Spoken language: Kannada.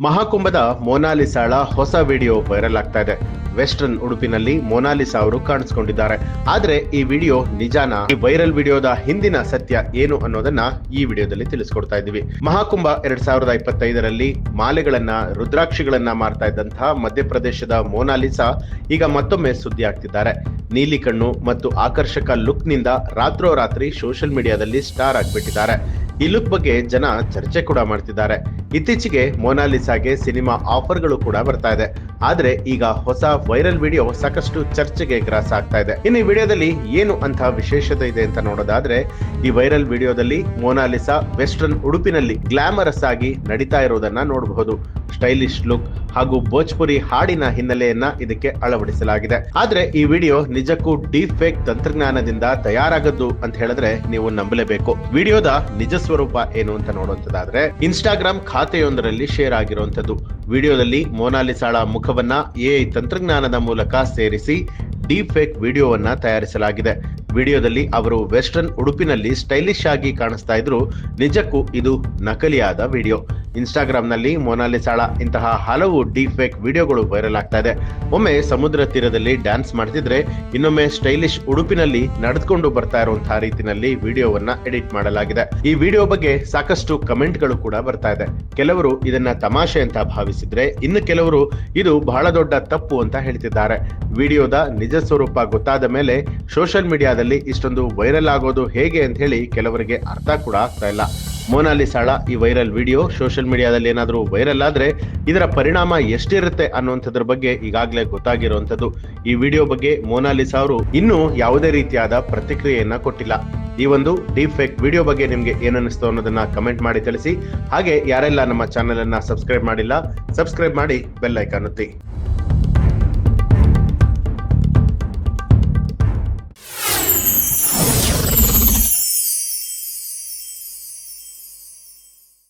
ಮಹಾಕುಂಭದ ಮೊನಾಲಿಸಾಳ ಹೊಸ ವಿಡಿಯೋ ವೈರಲ್ ಆಗ್ತಾ ಇದೆ. ವೆಸ್ಟರ್ನ್ ಉಡುಪಿನಲ್ಲಿ ಮೊನಾಲಿಸಾ ಅವರು ಕಾಣಿಸ್ಕೊಂಡಿದ್ದಾರೆ. ಆದ್ರೆ ಈ ವಿಡಿಯೋ ನಿಜಾನ? ಈ ವೈರಲ್ ವಿಡಿಯೋದ ಹಿಂದಿನ ಸತ್ಯ ಏನು ಅನ್ನೋದನ್ನ ಈ ವಿಡಿಯೋದಲ್ಲಿ ತಿಳಿಸ್ಕೊಡ್ತಾ ಇದ್ದೀವಿ. ಮಹಾಕುಂಭ 2025ರಲ್ಲಿ ಮಾಲೆಗಳನ್ನ, ರುದ್ರಾಕ್ಷಿಗಳನ್ನ ಮಾರ್ತಾ ಇದ್ದಂತಹ ಮಧ್ಯಪ್ರದೇಶದ ಮೊನಾಲಿಸಾ ಈಗ ಮತ್ತೊಮ್ಮೆ ಸುದ್ದಿ ಆಗ್ತಿದ್ದಾರೆ. ನೀಲಿ ಕಣ್ಣು ಮತ್ತು ಆಕರ್ಷಕ ಲುಕ್ ನಿಂದ ರಾತ್ರೋರಾತ್ರಿ ಸೋಷಿಯಲ್ ಮೀಡಿಯಾದಲ್ಲಿ ಸ್ಟಾರ್ ಆಗ್ಬಿಟ್ಟಿದ್ದಾರೆ. ಈ ಲುಕ್ ಬಗ್ಗೆ ಜನ ಚರ್ಚೆ ಕೂಡ ಮಾಡ್ತಿದ್ದಾರೆ. ಇತ್ತೀಚೆಗೆ ಮೊನಾಲಿಸಾಗೆ ಸಿನಿಮಾ ಆಫರ್ಗಳು ಕೂಡ ಬರ್ತಾ ಇದೆ. ಆದ್ರೆ ಈಗ ಹೊಸ ವೈರಲ್ ವಿಡಿಯೋ ಸಾಕಷ್ಟು ಚರ್ಚೆಗೆ ಗ್ರಾಸ ಆಗ್ತಾ ಇದೆ. ಇನ್ನು ಈ ವಿಡಿಯೋದಲ್ಲಿ ಏನು ಅಂತ ವಿಶೇಷತೆ ಇದೆ ಅಂತ ನೋಡೋದಾದ್ರೆ, ಈ ವೈರಲ್ ವಿಡಿಯೋದಲ್ಲಿ ಮೊನಾಲಿಸಾ ವೆಸ್ಟರ್ನ್ ಉಡುಪಿನಲ್ಲಿ ಗ್ಲಾಮರಸ್ ಆಗಿ ನಡೀತಾ ಇರೋದನ್ನ ನೋಡಬಹುದು. ಸ್ಟೈಲಿಶ್ ಲುಕ್ ಹಾಗೂ ಭೋಜ್ಪುರಿ ಹಾಡಿನ ಹಿನ್ನೆಲೆಯನ್ನ ಇದಕ್ಕೆ ಅಳವಡಿಸಲಾಗಿದೆ. ಆದ್ರೆ ಈ ವಿಡಿಯೋ ನಿಜಕ್ಕೂ ಡೀಪ್ ಫೇಕ್ ತಂತ್ರಜ್ಞಾನದಿಂದ ತಯಾರಾಗದ್ದು ಅಂತ ಹೇಳಿದ್ರೆ ನೀವು ನಂಬಲೇಬೇಕು. ವಿಡಿಯೋದ ನಿಜ ಸ್ವರೂಪ ಏನು ಅಂತ ನೋಡುವಂತದಾದ್ರೆ, ಇನ್ಸ್ಟಾಗ್ರಾಮ್ ಖಾತೆಯೊಂದರಲ್ಲಿ ಶೇರ್ ಆಗಿರುವಂತದ್ದು. ವಿಡಿಯೋದಲ್ಲಿ ಮೊನಾಲಿಸಾಳ ಮುಖವನ್ನ ಎಐ ತಂತ್ರಜ್ಞಾನದ ಮೂಲಕ ಸೇರಿಸಿ ಡೀಪ್ ಫೇಕ್ ವಿಡಿಯೋವನ್ನ ತಯಾರಿಸಲಾಗಿದೆ. ವಿಡಿಯೋದಲ್ಲಿ ಅವರು ವೆಸ್ಟರ್ನ್ ಉಡುಪಿನಲ್ಲಿ ಸ್ಟೈಲಿಶ್ ಆಗಿ ಕಾಣಿಸ್ತಾ ಇದ್ರು. ನಿಜಕ್ಕೂ ಇದು ನಕಲಿಯಾದ ವಿಡಿಯೋ. ಇನ್ಸ್ಟಾಗ್ರಾಮ್ನಲ್ಲಿ ಮೊನಾಲಿಸಾಳ ಇಂತಹ ಹಲವು ಡೀಪ್ ಫೇಕ್ ವಿಡಿಯೋಗಳು ವೈರಲ್ ಆಗ್ತಾ ಇದೆ. ಒಮ್ಮೆ ಸಮುದ್ರ ತೀರದಲ್ಲಿ ಡ್ಯಾನ್ಸ್ ಮಾಡ್ತಿದ್ರೆ, ಇನ್ನೊಮ್ಮೆ ಸ್ಟೈಲಿಶ್ ಉಡುಪಿನಲ್ಲಿ ನಡೆದುಕೊಂಡು ಬರ್ತಾ ಇರುವಂತಹ ರೀತಿಯಲ್ಲಿ ವಿಡಿಯೋವನ್ನ ಎಡಿಟ್ ಮಾಡಲಾಗಿದೆ. ಈ ವಿಡಿಯೋ ಬಗ್ಗೆ ಸಾಕಷ್ಟು ಕಮೆಂಟ್ಗಳು ಕೂಡ ಬರ್ತಾ ಇದೆ. ಕೆಲವರು ಇದನ್ನ ತಮಾಷೆ ಅಂತ ಭಾವಿಸಿದ್ರೆ, ಇನ್ನು ಕೆಲವರು ಇದು ಬಹಳ ದೊಡ್ಡ ತಪ್ಪು ಅಂತ ಹೇಳ್ತಿದ್ದಾರೆ. ವಿಡಿಯೋದ ನಿಜ ಸ್ವರೂಪ ಗೊತ್ತಾದ ಮೇಲೆ ಸೋಷಿಯಲ್ ಮೀಡಿಯಾದಲ್ಲಿ ಇಷ್ಟೊಂದು ವೈರಲ್ ಆಗೋದು ಹೇಗೆ ಅಂತ ಹೇಳಿ ಕೆಲವರಿಗೆ ಅರ್ಥ ಕೂಡ ಆಗ್ತಾ ಇಲ್ಲ. ಮೊನಾಲಿಸಾಳ ಈ ವೈರಲ್ ವಿಡಿಯೋ ಸೋಷಿಯಲ್ ಮೀಡಿಯಾದಲ್ಲಿ ಏನಾದರೂ ವೈರಲ್ ಆದ್ರೆ ಇದರ ಪರಿಣಾಮ ಎಷ್ಟಿರುತ್ತೆ ಅನ್ನುವಂಥದ್ರ ಬಗ್ಗೆ ಈಗಾಗಲೇ ಗೊತ್ತಾಗಿರುವಂಥದ್ದು. ಈ ವಿಡಿಯೋ ಬಗ್ಗೆ ಮೊನಾಲಿಸಾ ಅವರು ಇನ್ನೂ ಯಾವುದೇ ರೀತಿಯಾದ ಪ್ರತಿಕ್ರಿಯೆಯನ್ನ ಕೊಟ್ಟಿಲ್ಲ. ಈ ಒಂದು ಡೀಪ್ ಫೇಕ್ ವಿಡಿಯೋ ಬಗ್ಗೆ ನಿಮ್ಗೆ ಏನನ್ನಿಸ್ತು ಅನ್ನೋದನ್ನ ಕಮೆಂಟ್ ಮಾಡಿ ತಿಳಿಸಿ. ಹಾಗೆ ಯಾರೆಲ್ಲ ನಮ್ಮ ಚಾನೆಲ್ ಅನ್ನ ಸಬ್ಸ್ಕ್ರೈಬ್ ಮಾಡಿಲ್ಲ, ಸಬ್ಸ್ಕ್ರೈಬ್ ಮಾಡಿ ಬೆಲ್ ಐಕಾನ್ ಒತ್ತಿ.